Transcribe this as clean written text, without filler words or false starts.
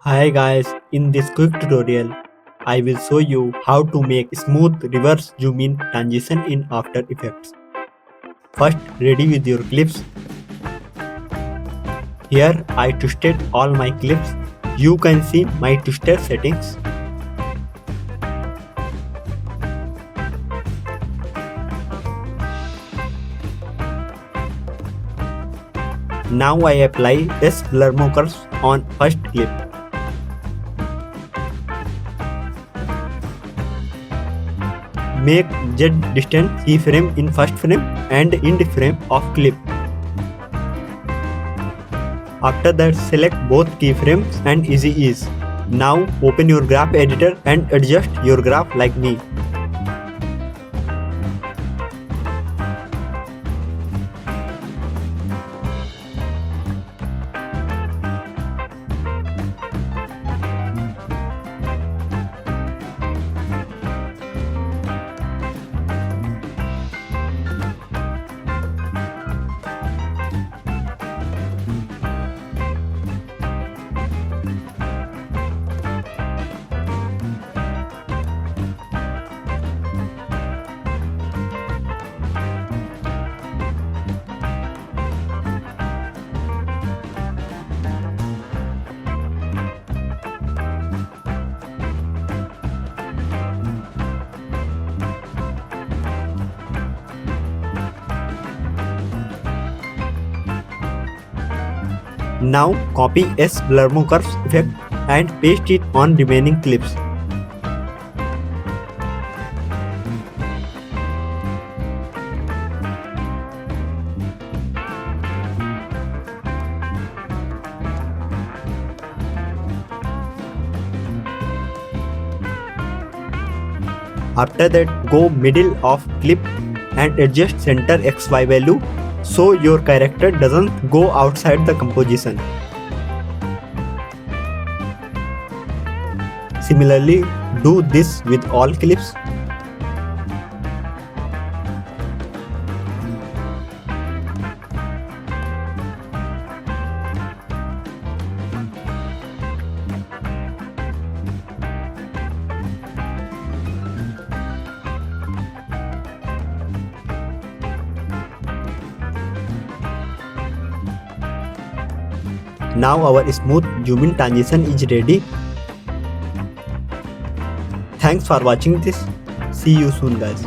Hi guys, in this quick tutorial, I will show you how to make smooth reverse zoom in transition in After Effects. First, ready with your clips. Here I twisted all my clips. You can see my twisted settings. Now I apply S blur markers on first clip. Make Z distance keyframe in first frame and end frame of clip. After that, select both keyframes and easy ease. Now open your graph editor and adjust your graph like me. Now copy S blur markers effect and paste it on remaining clips. After that, go middle of clip and adjust center XY value so your character doesn't go outside the composition. Similarly, do this with all clips. Now our smooth zoom in transition is ready. Thanks for watching this. See you soon guys.